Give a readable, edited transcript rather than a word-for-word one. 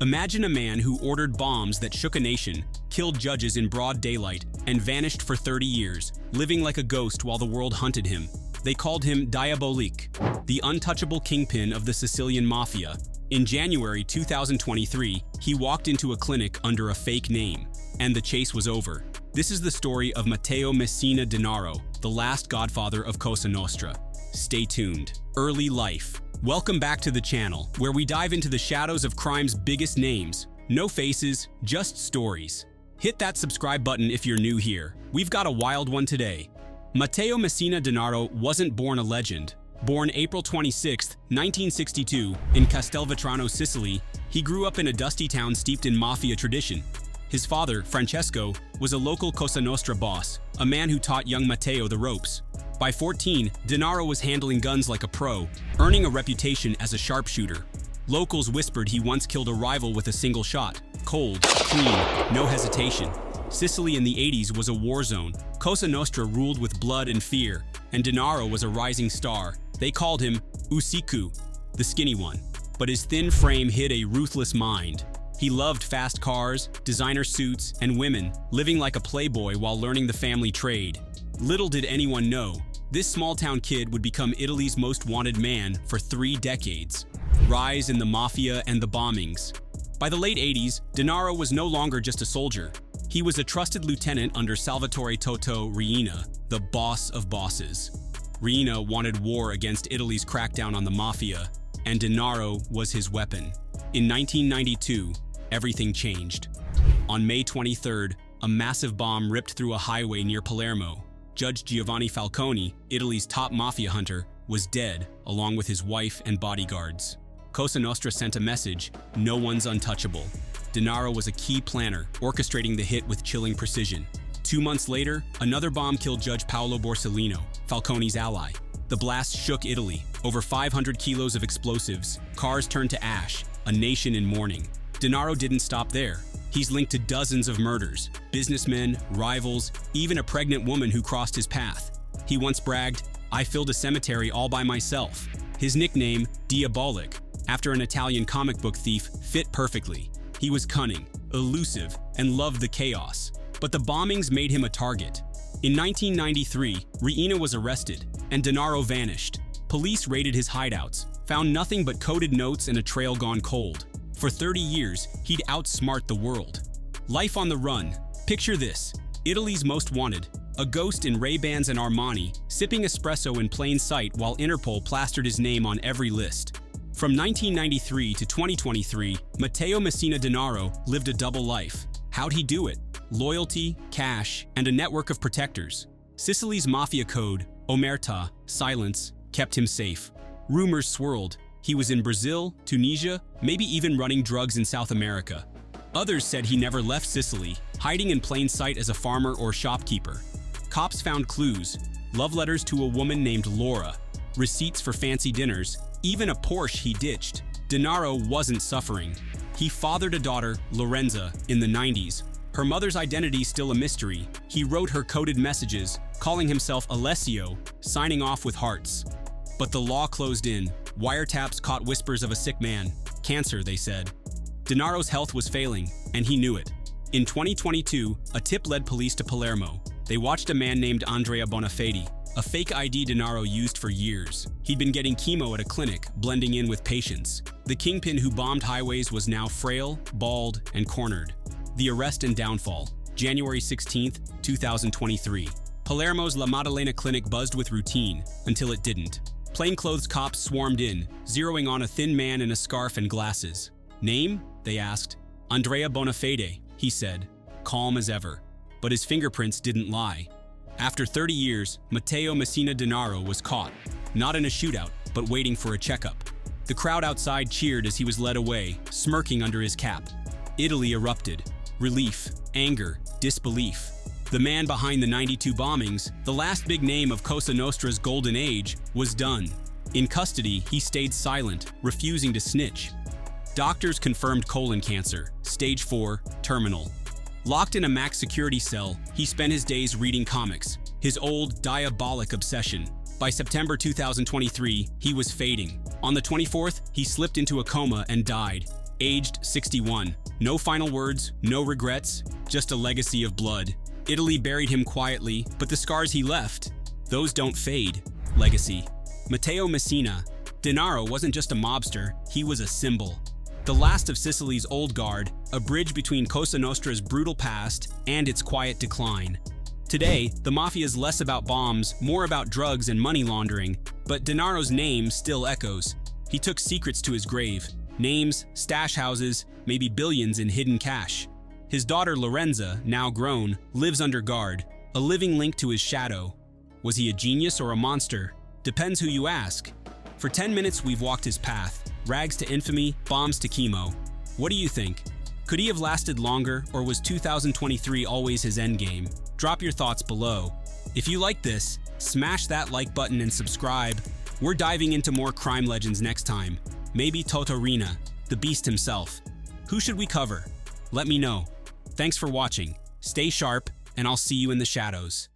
Imagine a man who ordered bombs that shook a nation, killed judges in broad daylight, and vanished for 30 years, living like a ghost while the world hunted him. They called him Diabolique, the untouchable kingpin of the Sicilian Mafia. In January 2023, he walked into a clinic under a fake name, and the chase was over. This is the story of Matteo Messina Denaro, the last godfather of Cosa Nostra. Stay tuned. Early life. Welcome back to the channel, where we dive into the shadows of crime's biggest names. No faces, just stories. Hit that subscribe button if you're new here. We've got a wild one today. Matteo Messina Denaro wasn't born a legend. Born April 26, 1962, in Castelvetrano, Sicily, he grew up in a dusty town steeped in Mafia tradition. His father, Francesco, was a local Cosa Nostra boss, a man who taught young Matteo the ropes. By 14, Denaro was handling guns like a pro, earning a reputation as a sharpshooter. Locals whispered he once killed a rival with a single shot. Cold, clean, no hesitation. Sicily in the 80s was a war zone. Cosa Nostra ruled with blood and fear, and Denaro was a rising star. They called him Usiku, the skinny one. But his thin frame hid a ruthless mind. He loved fast cars, designer suits, and women, living like a playboy while learning the family trade. Little did anyone know, this small-town kid would become Italy's most wanted man for 3 decades. Rise in the Mafia and the bombings. By the late 80s, Denaro was no longer just a soldier. He was a trusted lieutenant under Salvatore Toto Riina, the boss of bosses. Riina wanted war against Italy's crackdown on the Mafia, and Denaro was his weapon. In 1992, everything changed. On May 23rd, a massive bomb ripped through a highway near Palermo. Judge Giovanni Falcone, Italy's top mafia hunter, was dead, along with his wife and bodyguards. Cosa Nostra sent a message: no one's untouchable. Denaro was a key planner, orchestrating the hit with chilling precision. 2 months later, another bomb killed Judge Paolo Borsellino, Falcone's ally. The blast shook Italy. Over 500 kilos of explosives, cars turned to ash, a nation in mourning. Denaro didn't stop there. He's linked to dozens of murders, businessmen, rivals, even a pregnant woman who crossed his path. He once bragged, "I filled a cemetery all by myself." His nickname, Diabolique, after an Italian comic book thief, fit perfectly. He was cunning, elusive, and loved the chaos. But the bombings made him a target. In 1993, Riina was arrested, and Denaro vanished. Police raided his hideouts, found nothing but coded notes and a trail gone cold. For 30 years, he'd outsmart the world. Life on the run. Picture this: Italy's most wanted, a ghost in Ray-Bans and Armani, sipping espresso in plain sight while Interpol plastered his name on every list. From 1993 to 2023, Matteo Messina Denaro lived a double life. How'd he do it? Loyalty, cash, and a network of protectors. Sicily's mafia code, omerta, silence, kept him safe. Rumors swirled. He was in Brazil, Tunisia, maybe even running drugs in South America. Others said he never left Sicily, hiding in plain sight as a farmer or shopkeeper. Cops found clues: love letters to a woman named Laura, receipts for fancy dinners, even a Porsche he ditched. Denaro wasn't suffering. He fathered a daughter, Lorenza, in the 90s. Her mother's identity still a mystery. He wrote her coded messages, calling himself Alessio, signing off with hearts. But the law closed in. Wiretaps caught whispers of a sick man. Cancer, they said. Denaro's health was failing, and he knew it. In 2022, a tip led police to Palermo. They watched a man named Andrea Bonafede, a fake ID Denaro used for years. He'd been getting chemo at a clinic, blending in with patients. The kingpin who bombed highways was now frail, bald, and cornered. The arrest and downfall. January 16, 2023. Palermo's La Maddalena clinic buzzed with routine, until it didn't. Plainclothes cops swarmed in, zeroing on a thin man in a scarf and glasses. Name? They asked. Andrea Bonafede, he said, calm as ever. But his fingerprints didn't lie. After 30 years, Matteo Messina Denaro was caught, not in a shootout, but waiting for a checkup. The crowd outside cheered as he was led away, smirking under his cap. Italy erupted. Relief, anger, disbelief. The man behind the 92 bombings, the last big name of Cosa Nostra's golden age, was done. In custody, he stayed silent, refusing to snitch. Doctors confirmed colon cancer, stage 4, terminal. Locked in a max security cell, he spent his days reading comics, his old diabolic obsession. By September 2023, he was fading. On the 24th, he slipped into a coma and died. aged 61. No final words, no regrets, just a legacy of blood. Italy buried him quietly, but the scars he left, those don't fade. Legacy. Matteo Messina Denaro wasn't just a mobster, he was a symbol. The last of Sicily's old guard, a bridge between Cosa Nostra's brutal past and its quiet decline. Today, the Mafia is less about bombs, more about drugs and money laundering, but Denaro's name still echoes. He took secrets to his grave. Names, stash houses, maybe billions in hidden cash. His daughter Lorenza, now grown, lives under guard, a living link to his shadow. Was he a genius or a monster? Depends who you ask. For 10 minutes we've walked his path, rags to infamy, bombs to chemo. What do you think? Could he have lasted longer, or was 2023 always his endgame? Drop your thoughts below. If you like this, smash that like button and subscribe. We're diving into more crime legends next time. Maybe Totorina, the beast himself. Who should we cover? Let me know. Thanks for watching. Stay sharp, and I'll see you in the shadows.